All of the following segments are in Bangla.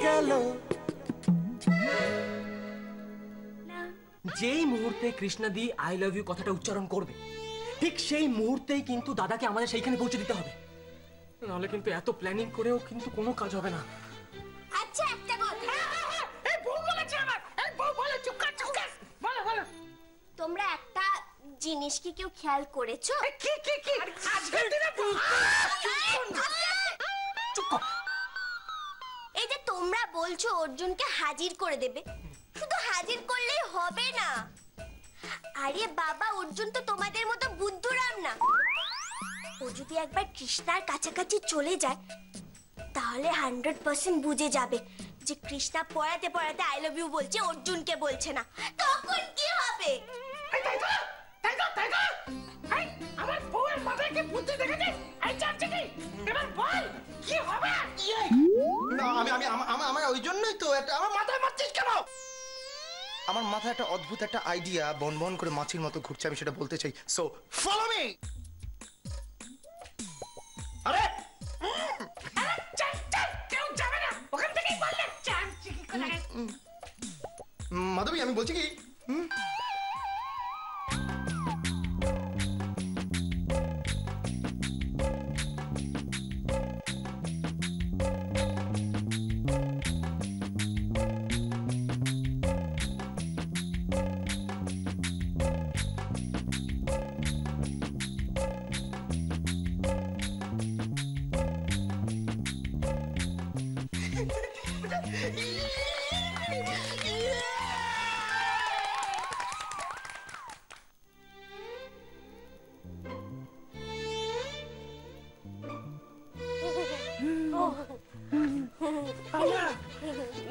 গেল। যেই মুহূর্তে কৃষ্ণাদি আই লাভ ইউ কথাটা উচ্চারণ করবে ঠিক সেই মুহূর্তেই কিন্তু দাদাকে আমাদের সেইখানে পৌঁছে দিতে হবে, নাহলে কিন্তু এত প্ল্যানিং করেও কিন্তু কোনো কাজ হবে না। আচ্ছা একটা কথা, এই বউ বলেছে আমার, এই বউ বলে চুপকার চুপকার, বলো বলো। তোমরা একটা জিনিস কি কেউ খেয়াল করেছো? কি কি কি? আজকের দিনে চুপ কর। এই যে তোমরা বলছো অর্জুনকে হাজির করে দেবে, শুধু হাজির করলেই হবে না। আরে বাবা, অর্জুন তো তোমাদের মতো বুদ্ধুরাম না। ও যদি একবার কৃষ্ণার কাছাকাছি চলে যায় তাহলে 100% বুঝে যাবে যে কৃষ্ণা পড়াতে পড়াতে আই লাভ ইউ বলছে, অর্জুনকে বলছে না। তখন কি হবে? আমার বউয়ের মাথায় কি বুদ্ধি দেখেছিস? এই চাচ্ছি কি এবার বল কি হবে? না আমি ওই জন্যই তো আমার মাথায় মারছিস কেন? আমার মাথায় একটা অদ্ভুত একটা আইডিয়া বন বন করে মাছির মতো ঘুরছে, আমি সেটা বলতে চাই। So follow me. আরে কেউ যাবে না ওখান থেকেই বললেন চাচ্ছি কি করে। মাধবী আমি বলছি কি,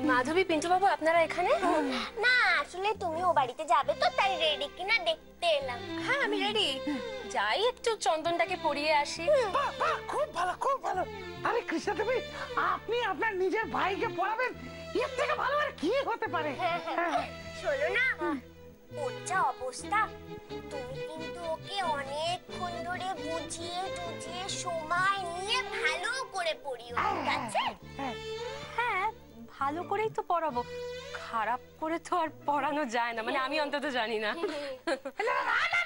মাধবী, পিন্টু বাবু আপনারা এখানে? না আসলে তুমি ও বাড়িতে যাবে তো তাই রেডি কিনা দেখতে এলাম। হ্যাঁ আমি রেডি, যাই একটু চন্দনটাকে পরিয়ে আসি। খুব ভালো খুব ভালো। আরে কৃষ্ণা দেবী, আপনি আপনার নিজের ভাইকে পড়াবেন, এর থেকে ভালো আর কি হতে পারে? শোনো না, ওর যা অবস্থা, তুমি কিন্তু ওকে অনেকক্ষণ ধরে বুঝিয়ে টুঝিয়ে সময় নিয়ে ভালো করে পড়িও, ঠিক আছে? হ্যাঁ ভালো করেই তো পড়াবো, খারাপ করে তো আর পড়ানো যায় না, মানে আমি অন্তত জানি না।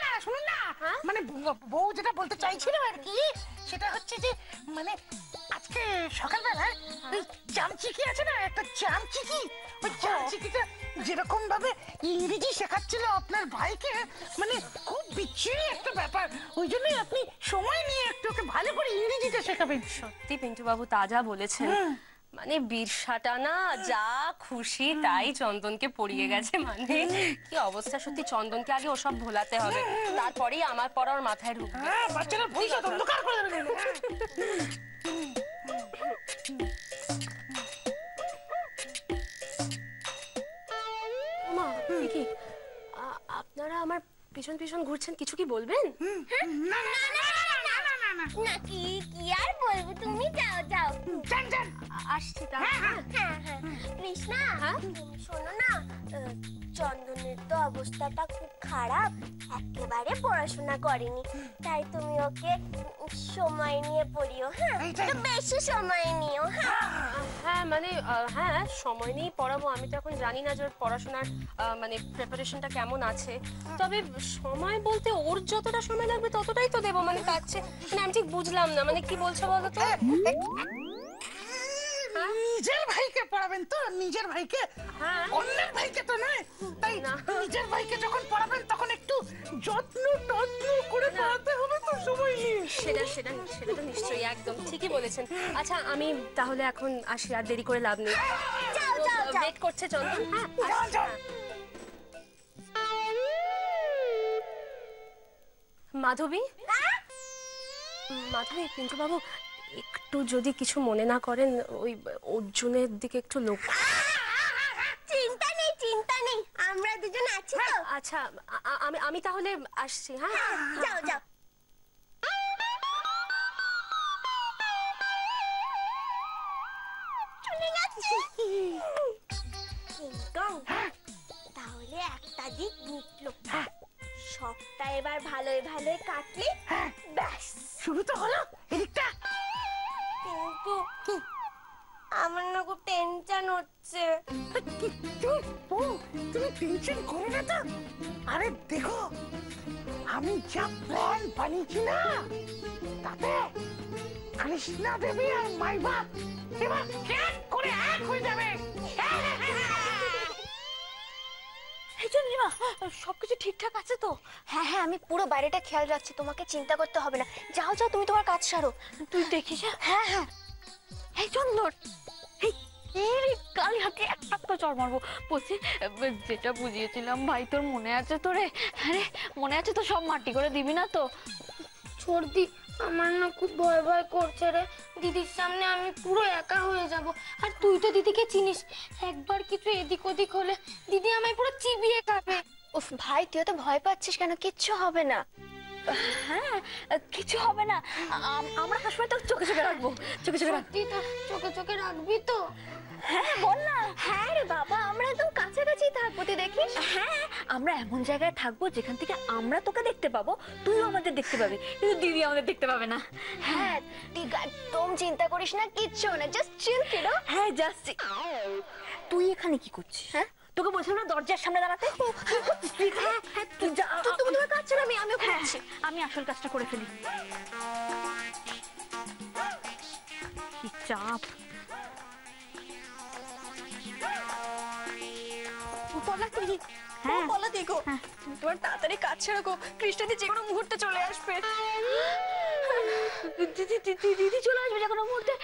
না শুনুন না, মানে বউ যেটা বলতে চাইছিল আর কি, সেটা হচ্ছে যে মানে আজকে সকালবেলায় ওই চামচিকি আছে না, একটা চামচিকি, ওই চামচিকিটা যেরকম ভাবে ইংরেজি শেখাচ্ছিল আপনার ভাইকে, মানে খুব বিচ্ছিরি একটা ব্যাপার। ওই জন্যই আপনি সময় নিয়ে একটু ওকে ভালো করে ইংরেজিটা শেখাবেন। সত্যি পিন্টু বাবু তাজা বলেছেন, মানে বীরসাটা না যা খুশি তাই চন্দনকে পড়িয়ে গেছে, মানে কি অবস্থা। সত্যি চন্দনকে আগে ওসব ভোলাতে হবে, তারপরেই আমার পড়া ওর মাথায় ঢুকবে। বাচ্চারা ভবিষ্যৎ অন্ধকার করে দেবে। মা কি আপনারা আমার পিছন পিছন ঘুরছেন, কিছু কি বলবেন? না কি কি আর বলবো, তুমি যাও যাও। আসছি তা। কৃষ্ণা, শোনো না, চন্দনের তো অবস্থাটা খুব খারাপ, একেবারে পড়াশোনা করেনি, তাই তুমি ওকে সময় নিয়ে পড়িও। হ্যাঁ, একটু বেশি সময় নিও। হ্যাঁ মানে হ্যাঁ সময় নিয়েই পড়াবো। আমি তো এখন জানি না যে ওর পড়াশোনার মানে প্রিপারেশনটা কেমন আছে, তবে সময় বলতে ওর যতটা সময় লাগবে ততটাই তো দেবো, মানে তার চেয়ে মানে আমি ঠিক বুঝলাম না, মানে কি বলছো বলো তো? নিজের ভাইকে পড়াবেন তো, নিজের ভাইকে, অন্যের ভাইকে তো নয়। তাই নিজের ভাইকে যখন পড়াবেন তখন একটু যত্ন টত্ন করে পড়াতে হবে তো, সময় নিয়ে। সেটা সেটা সেটা তো নিশ্চয়ই, একদম ঠিকই বলেছেন। আচ্ছা আমি তাহলে এখন আসি, আর দেরি করে লাভ নেই। ওয়েট করছে চন্দন। মাধবী, মাধবী, পিন্টু বাবু একটু যদি কিছু মনে না করেন, ওই অর্জুনের দিকে একটু লক্ষ্য। চিন্তা নেই, আমরা দুজন আছি তো। আচ্ছা আমি তাহলে আসছি। হ্যাঁ যাও যাও। চলে যাচ্ছি। তাহলে একটা দিক মিটলো, সবটা এবার ভালোই ভালোই কাটলে ব্যাস শুরু তো হলো। এদিকটা কিন্তু আমার না খুব টেনশন হচ্ছে। তুমি টেনশন করো না তো। আরে দেখো আমি যা প্ল্যান বানিয়েছি না, তাতে কৃষ্ণা দেবী আর মাই বাপ এবার এক করে এক হয়ে যাবে। এই চন্দ্রিমা, সবকিছু ঠিকঠাক আছে তো? হ্যাঁ হ্যাঁ, আমি পুরো বাইরেটা খেয়াল রাখছি, তোমাকে চিন্তা করতে হবে না। যাও যাও, তুমি তোমার কাজ সারো। তুই দেখিস। হ্যাঁ হ্যাঁ। এই চন্দর, এই কালি হাতে একটা তো চড় মারবো। বলছি যেটা বুঝিয়েছিলাম ভাই, তোর মনে আছে তো রে? আরে মনে আছে তো? সব মাটি করে দিবি না তো? সর্দি, আমার না খুব ভয় ভয় করছে রে। দিদির সামনে আমি পুরো একা হয়ে যাব। আর তুই তো দিদিকে চিনিস, একবার কিছু এদিক ওদিক হলে দিদি আমায় পুরো চিবিয়ে খাবে। উফ ভাই, তুই তো ভয় পাচ্ছিস কেন? কিচ্ছু হবে না। হ্যাঁ কিছু হবে না, আমরা সবসময় তো চোখে চোখে রাখবো। চোখে চোখে রাখবো। তুই তো চোখে চোখে রাখবি তো? হ্যাঁ বল না। হ্যাঁ রে বাবা, আমরা একদম কাছাকাছি থাকবো, তুই দেখিস। হ্যাঁ আমরা এমন জায়গায় থাকবো যেখান থেকে আমরা তোকে দেখতে পাবো, তুইও আমাদের দেখতে পাবি, কিন্তু দিদি আমাদের দেখতে পাবে না। হ্যাঁ, তুই একদম চিন্তা করিস না, কিচ্ছু না, জাস্ট চিল কিডো। হ্যাঁ জাস্ট। তুই এখানে কি করছিস? হ্যাঁ তোকে বলছিলাম না দরজার সামনে দাঁড়াতে? তুই যা, তুমি তোমার কাজ ছিল, আমিও করছি। আমি আসল কাজটা করে ফেলি। কি চাপ! হ্যাঁ বলা দেখো, তোমার তাড়াতাড়ি কাজ ছেড়ে গো, কৃষ্ণাদি যে কোনো মুহূর্তে চলে আসবে। দিদি চলে আসবে যে কোনো মুহূর্তে।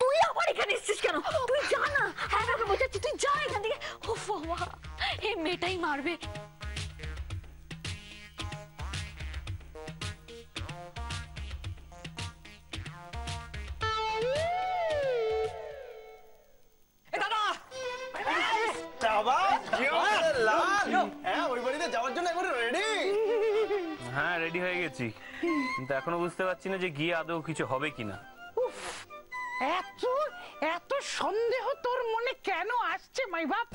তুই আবার এখানে এসেছিস কেন? তুই যা না। হ্যাঁ আমাকে বোঝাচ্ছি, তুই যা এখান থেকে। ও বাবা, এই মেয়েটাই মারবে। হ্যাঁ রেডি হয়ে গেছি, কিন্তু এখনো বুঝতে পারছি না যে গিয়ে আদৌ কিছু হবে কিনা। এত এত সন্দেহ তোর মনে কেন আসছে মাই বাপ?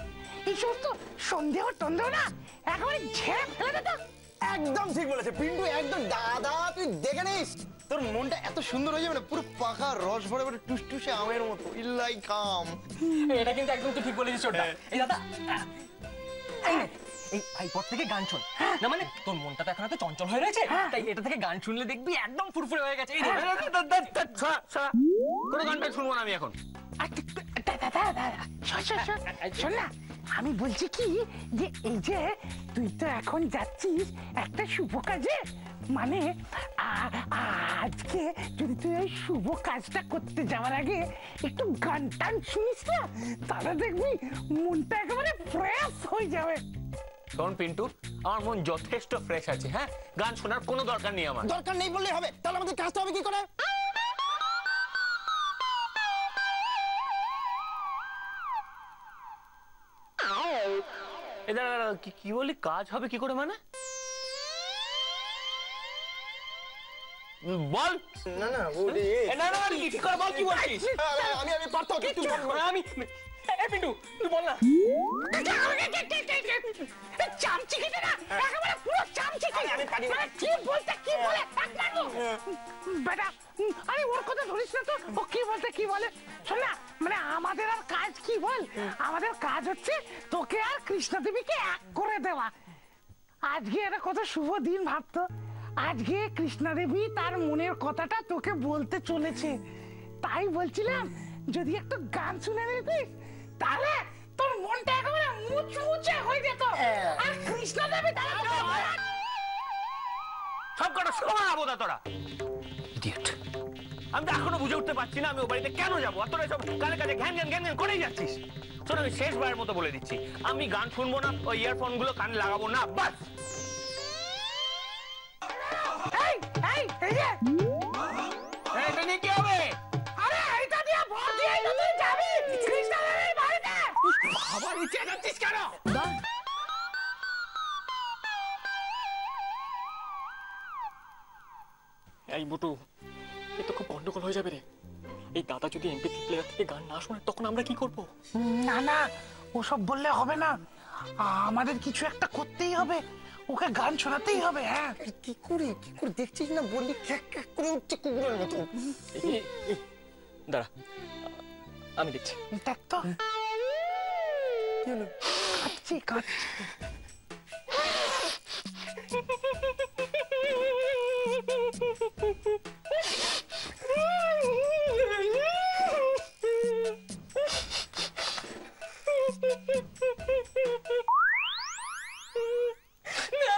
এই সমস্ত সন্দেহ টন্দেহ না একেবারে ঝেড়ে ফেলে দে তো। একদম ঠিক বলেছে পিন্টু, একদম। দাদা তুই দেখে নিস, তোর মনটা এত সুন্দর হয়ে যাবে না, পুরো পাকা রস ভরে ভরে টুসটুসে আমের মতো। ইল্লাই কাম। এটা কিন্তু একদম তুই ঠিক বলেছিস ওটা। এই দাদা, এই আইপড থেকে গান শোন না, মানে তোর মনটা তো এখন এত চঞ্চল হয়ে রয়েছে, তাই এটা থেকে গান শুনলে দেখবি একদম ফুরফুরে হয়ে গেছে। কোনো গানটা শুনবো না আমি এখন। শোন না, আমি বলছি কি যে এই যে তুই তো এখন যাচ্ছিস একটা শুভ কাজে, মানে আজকে যদি তুই ওই শুভ কাজটা করতে যাওয়ার আগে একটু গান টান শুনিস না, তাহলে দেখবি মনটা একেবারে ফ্রেশ হয়ে যাবে। শোন পিন্টু, আমার মন যথেষ্ট ফ্রেশ আছে। হ্যাঁ, গান শোনার কোনো দরকার নেই আমার। দরকার নেই বললেই হবে, তাহলে আমাদের কাজটা হবে কি করে? কি বলি কাজ হবে কি করে মানে? বল না না ঠিক করে বল, কি বলছিস? আমি পারতাম, কিন্তু আমি পিন্টু তুই বল না। চামচিকিটা না একেবারে পুরো চামচিকি। মানে কি বলতে কি বলে বেটা, আরে ওর কথা ধরিস না তো, ও কি বলতে কি বলে। শোন না, মানে আমাদের আর কাজ কি বল, আমাদের কাজ হচ্ছে তোকে আর কৃষ্ণা দেবীকে এক করে দেওয়া। আজকে এটা কত শুভ দিন ভাবতো, আজকে কৃষ্ণা দেবী তার মনের কথাটা তোকে বলতে চলেছে। তাই বলছিলাম যদি একটু গান শুনে নিতিস, তাহলে তোর মনটা একেবারে মুচমুচে হয়ে যেত। আর কৃষ্ণা দেবী সব কটা শোনাবো না তোরা। ইডিয়েট, আমি তো এখনো বুঝে উঠতে পারছি না আমি ও বাড়িতে কেন যাবো। আর তোরা সব কানে কানে ঘ্যান ঘ্যান ঘ্যান ঘ্যান করেই যাচ্ছিস। শোন, আমি শেষবারের মতো বলে দিচ্ছি, আমি গান শুনবো না, ওই ইয়ারফোন গুলো কানে লাগাবো না, বাস। এই এই এই যে এটা নিয়ে কি হবে? আরে এইটা দিয়ে ভর দিয়ে তো তুই যাবি কৃষ্ণা দেবীর বাড়িতে। আবার নিচে যাচ্ছিস কেন? এই বুটু, এ তো খুব গন্ডগোল হয়ে যাবে রে। এই দাদা যদি এমপি3 প্লেয়ার থেকে গান না শোনে তখন আমরা কি করব? না না, ওসব বললে হবে না, আমাদের কিছু একটা করতেই হবে, ওকে গান শোনাতেই হবে। হ্যাঁ কি করে দেখছিস না, বললি খ্যাক খ্যাক করে উঠছে কুকুরের মতো। দাঁড়া, আমি দেখছি। দেখ তো কাটছি কাটছি।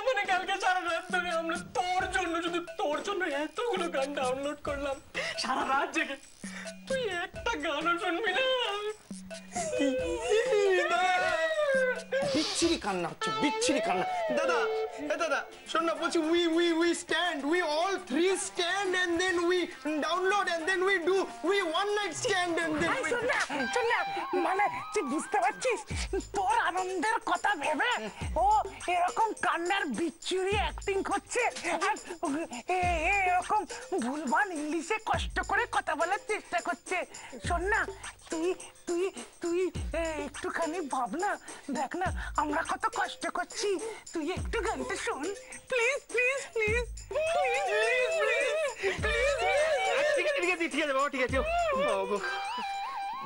মানে কালকে সারা রাত ধরে আমরা তোর জন্য, শুধু তোর জন্য এতগুলো গান ডাউনলোড করলাম সারা রাত জেগে। তুই একটা গানও শুনবি না। বিচ্ছিরি কান্না হচ্ছে, বিচ্ছিরি কান্না। দাদা দাদা শোন না, বলছি we stand, we all three stand and then we download and then we do one night stand and then we... শোন না, মানে তুই বুঝতে পারছিস তোর আনন্দের কথা ভেবে ও এরকম কান্নার বিচ্ছিরি অ্যাক্টিং করছে আর এরকম ভুলভাল ইংলিশে কষ্ট করে কথা বলার চেষ্টা করছে। শোন না, তুই তুই তুই একটুখানি ভাব না, দেখ না আমরা কত কষ্ট করছি, তুই একটু গানটা শোন please please please please please please. ঠিক আছে বাবা, ঠিক আছে।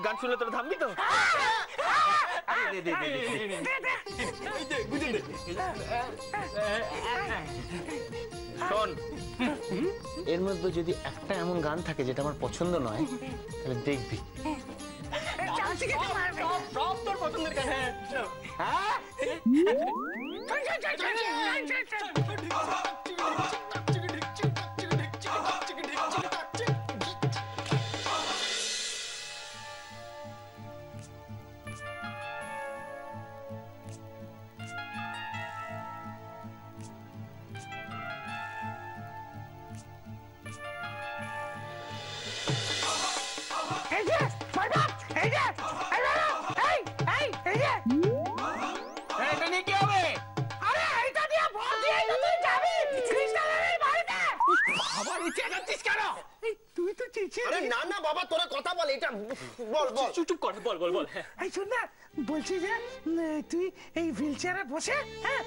গান শুনলে তোরা থামবি তো? শোন, এর মধ্যে যদি একটা এমন গান থাকে যেটা আমার পছন্দ নয়, তাহলে দেখবি। সব তোর পছন্দের গান। হ্যাঁ না না বাবা, তোরা কথা বল, এটা বল বল। চুপ কর, বল বল বল। এই শোন না, বলছি যে তুই এই হুইল চেয়ারে বসে, হ্যাঁ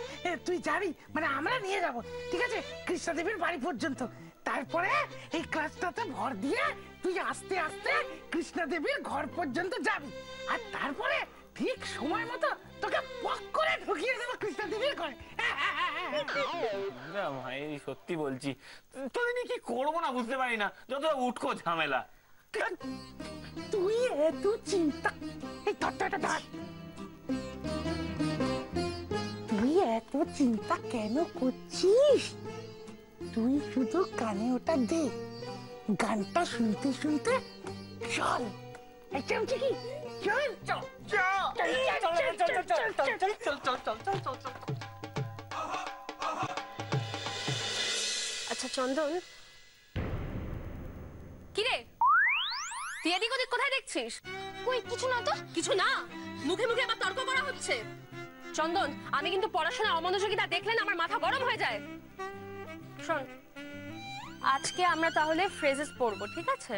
তুই যাবি, মানে আমরা নিয়ে যাব, ঠিক আছে, কৃষ্ণা দেবীর বাড়ি পর্যন্ত। তারপরে এই ক্লাসটাতে ভর দিয়ে তুই আস্তে আস্তে কৃষ্ণা দেবীর ঘর পর্যন্ত যাবি, আর তারপরে ঠিক সময় মতো তোকে পক করে ঢুকিয়ে দেবো কৃষ্ণা দেবীর ঘরে। ভাই সত্যি বলছি, তোদের নিয়ে কি করবো না বুঝতে পারি না, যত উঠকো ঝামেলা। তুই এত চিন্তা, এই ধর, তুই এত চিন্তা কেন করছিস? তুই শুধু কানে ওটা দে, গানটা শুনতে শুনতে চল। এই চামচি কি চল চল আচ্ছা চন্দন, কিরে তুই এদিক ওদিক কোথায় দেখছিস? কই কিছু না তো। কিছু না, মুখে মুখে আবার তর্ক করা হচ্ছে। চন্দন, আমি কিন্তু পড়াশোনার অমনোযোগিতা দেখলে না আমার মাথা গরম হয়ে যায়। শোন, আজকে আমরা তাহলে ফ্রেজেস পড়বো, ঠিক আছে?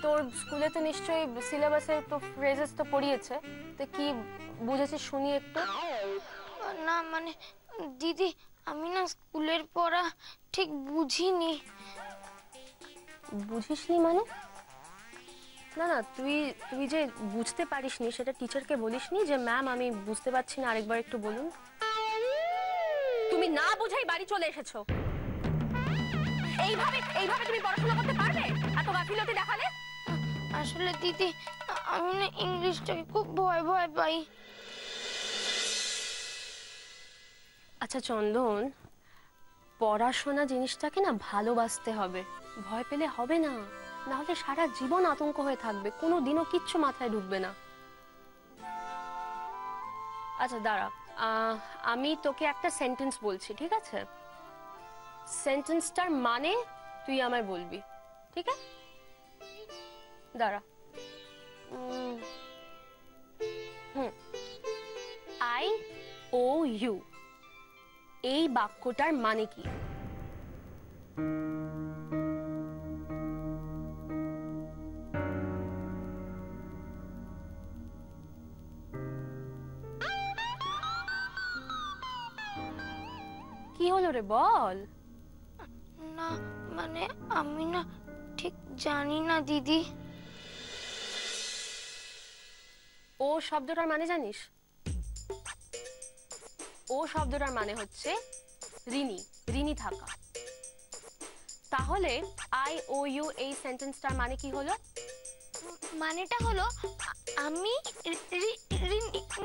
তোর স্কুলে তো নিশ্চয়ই সিলেবাসে তো ফ্রেজেস তো পড়িয়েছে, তো কি বুঝেছিস শুনি একটু। না মানে দিদি, আমি না স্কুলের পড়া ঠিক বুঝিনি। বুঝিসনি মানে? না না, তুই যে বুঝতে পারিসনি সেটা টিচারকে বলিসনি যে ম্যাম আমি বুঝতে পারছি না, আরেকবার একটু বলুন? তুমি না বুঝাই বাড়ি চলে এসেছো। এইভাবে তুমি পড়াশোনা করতে পারবে? এত গাফিলতি দেখালে? আসলে দিদি, আমি না ইংলিশটাকে খুব ভয় ভয় পাই। আচ্ছা চন্দন, পড়াশোনা জিনিসটাকে না ভালোবাসতে হবে, ভয় পেলে হবে না, না হলে সারা জীবন আতঙ্ক হয়ে থাকবে, কোনো দিনও কিচ্ছু মাথায় ঢুকবে না। আচ্ছা দাঁড়া, আমি তোকে একটা সেন্টেন্স বলছি, ঠিক আছে? সেন্টেন্সটার মানে তুই আমায় বলবি, ঠিক আছে? দাঁড়া। IOU, এই বাক্যটার মানে কি? কি হলো রে, বল। না মানে আমি না ঠিক জানি না দিদি। শব্দটার মানে জানিস? ও শব্দটার মানে হচ্ছে ঋণী, ঋণী থাকা। তাহলে আই ও ইউ এই সেন্টেন্সটার মানে কি হলো? মানেটা হলো আমি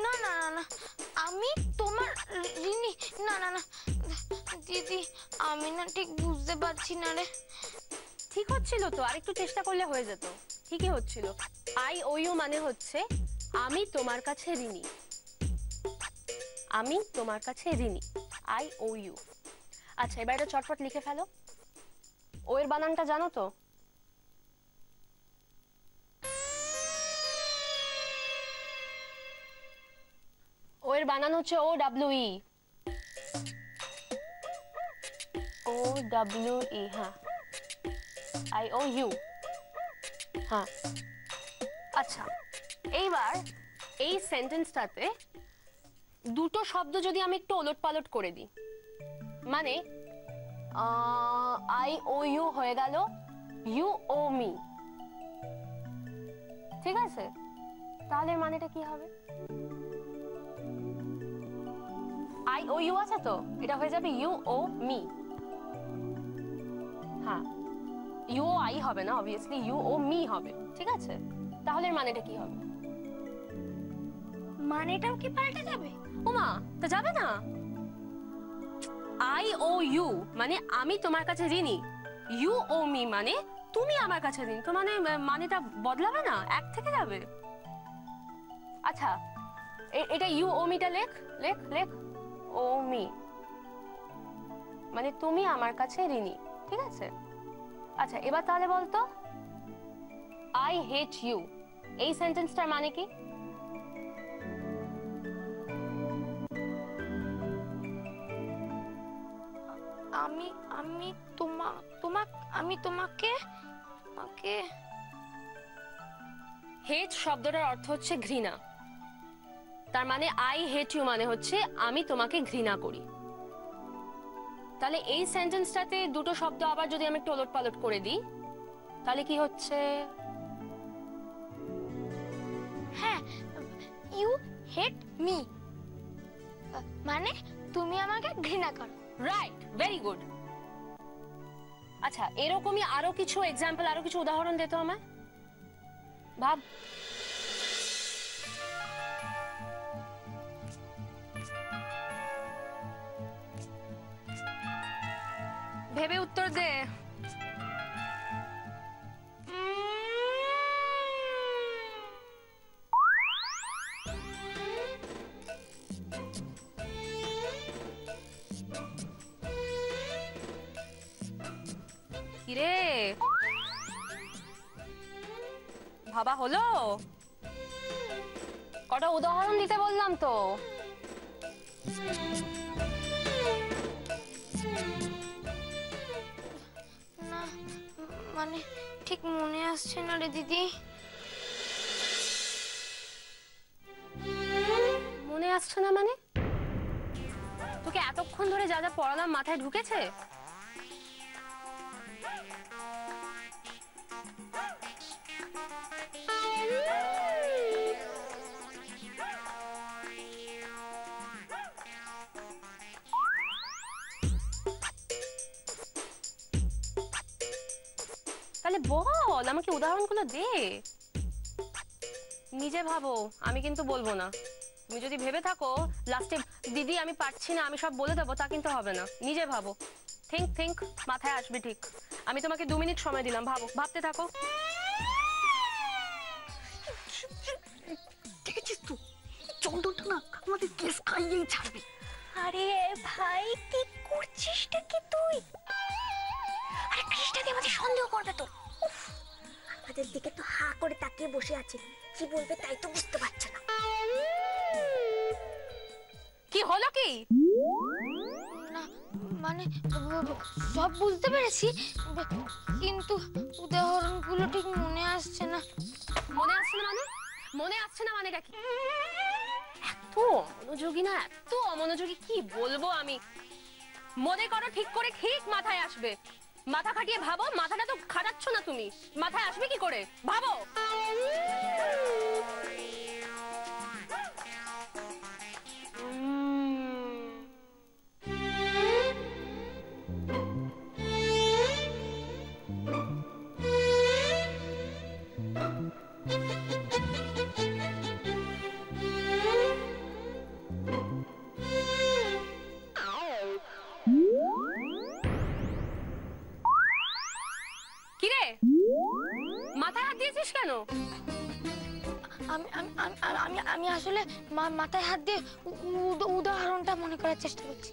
না না না আমি তোমার ঋণী। না না না দিদি, আমি না ঠিক বুঝতে পারছি না রে। ঠিক হচ্ছিল তো, আরেকটু চেষ্টা করলে হয়ে যেত। ঠিকই হচ্ছিল। আই ও ইউ মানে হচ্ছে আমি তোমার কাছে ঋণী, আমি তোমার কাছে ঋণী, আই ও ইউ। আচ্ছা, এবার এটা চটপট লিখে ফেলো। ও এর বানানটা জানো তো? ও এর বানান হচ্ছে O W E. O W E, হ্যাঁ। আই ও ইউ, হ্যাঁ। আচ্ছা, এইবার এই সেন্টেন্সটাতে দুটো শব্দ যদি আমি একটু ওলটপালট করে দিই, মানে আই ও ইউ হয়ে গেল ইউ ও মি, ঠিক আছে? তাহলে মানেটা কি হবে? আই ও ইউ আছে তো, এটা হয়ে যাবে ইউ ও মি। হ্যাঁ, ইউ ও আই হবে না, অবভিয়াসলি ইউ ও মি হবে, ঠিক আছে? তাহলে এর মানেটা কি হবে? মানেটাও কি পাল্টে যাবে? ওমা, তা যাবে না। আই ও ইউ মানে আমি তোমার কাছে ঋণী, ইউ ও মি মানে তুমি আমার কাছে ঋণী। তো মানে মানেটা বদলাবে না, এক থেকে যাবে। আচ্ছা, এটা ইউ ও মিটা লেখ লেখ লেখ। ও মি মানে তুমি আমার কাছে ঋণী, ঠিক আছে? আচ্ছা, এবার তাহলে বলতো আই হেট ইউ এই সেন্টেন্সটার মানে কি? আমি আমি আমি তোমাকে হেট শব্দটার অর্থ হচ্ছে ঘৃণা। তার মানে আই হেট ইউ মানে হচ্ছে আমি তোমাকে ঘৃণা করি। তাহলে এই সেন্টেন্সটাতে দুটো শব্দ আবার যদি আমি একটু ওলটপালট করে দিই, তাহলে কি হচ্ছে? হ্যাঁ, ইউ হেট মি মানে তুমি আমাকে ঘৃণা করো। Right, very good. আচ্ছা, এরকমই আরো কিছু এক্সাম্পল, আরো কিছু উদাহরণ দিতে আমায়। ভাব। ভেবে উত্তর দে। কিরে, ভাবা হলো? কটা উদাহরণ দিতে বললাম তো। না মানে ঠিক মনে আসছে না রে দিদি। মনে আসছে না মানে? তোকে এতক্ষণ ধরে যা যা পড়ালাম মাথায় ঢুকেছে? তাহলে বল, আমাকে উদাহরণগুলো দে। নিজে ভাবো, আমি কিন্তু বলবো না। তুমি যদি ভেবে থাকো লাস্টে দিদি আমি পারছি না আমি সব বলে দেবো, তা কিন্তু হবে না। নিজে ভাবো, থিঙ্ক থিঙ্ক, মাথায় আসবে ঠিক। আমি তোমাকে 2 মিনিট সময় দিলাম, ভাবো, ভাবতে থাকো। দেখেছিস তো, চন্দনটা না আমাদের কেস খাইয়েই ছাড়বে। আরে ভাই, কি করছিসটা কি তুই? আরে কৃষ্ণাদি আমাদের সন্দেহ করবে তো। উফ, আমাদের দিকে তো হা করে তাকিয়ে বসে আছে, কি বলবে তাই তো বুঝতে পারছে না। কি হলো কি? না মানে সব বুঝতে পেরেছি, কিন্তু উদাহরণগুলো ঠিক মনে আসছে না। মনে আসছে না মানে? মনে আসছে না মানেটা কি? এত অমনোযোগী না, এত অমনোযোগী, কি বলবো আমি। মনে করো ঠিক করে, ঠিক মাথায় আসবে। মাথা খাটিয়ে ভাবো, মাথাটা তো খাটাচ্ছ না তুমি, মাথায় আসবে কি করে ভাবো। আমি আমি আমি- আমি আমি আসলে মাথায় হাত দিয়ে উদাহরণটা মনে করার চেষ্টা করছি।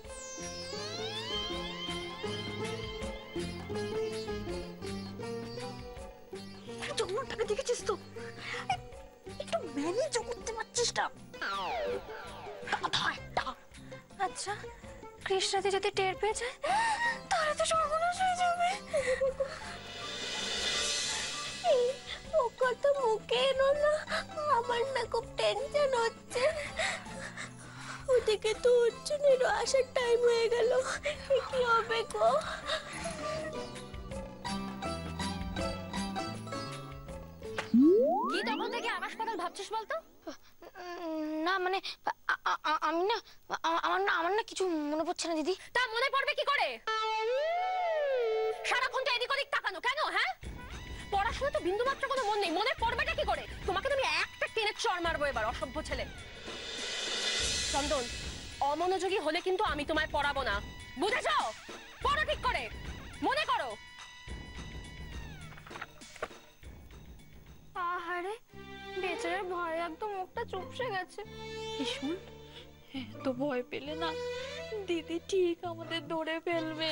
জন্মটাকে দেখেছিস তো, একটু ম্যানেজ করতে পারছিস না। আচ্ছা, কৃষ্ণাদি যদি টের পেয়ে যায় তাহলে তো সর্বনাশ হয়ে যাবে। ও কথা মুখে এনো না, আমার না খুব টেনশন হচ্ছে। ওদিকে তো অর্জুনেরও আসার টাইম হয়ে গেল, কি হবে গো? কি তখন থেকে আকাশ পাতাল ভাবছিস বলতো? না মানে আমি না আমার না কিছু মনে পড়ছে না দিদি। তা মনে পড়বে কি করে? সারাক্ষণ তো এদিক ওদিক তাকানো কেন? হ্যাঁ, পড়াশোনা তো বিন্দু মাত্র কোনো মন নেই, মনে পড়বেটা কি করে? তোমাকে তো আমি একটা টেনে চড় মারবো এবার, অসভ্য ছেলে। চন্দন, অমনোযোগী হলে কিন্তু আমি তোমায় পড়াবো না, বুঝেছো? পড়ো ঠিক করে, মনে করো। আহারে, বেচারার ভয়ে একদম মুখটা চুপসে গেছে। শোন, এত ভয় পেলে না দিদি ঠিক আমাদের ধরে ফেলবে।